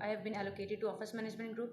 I have been allocated to Office Management Group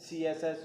CSS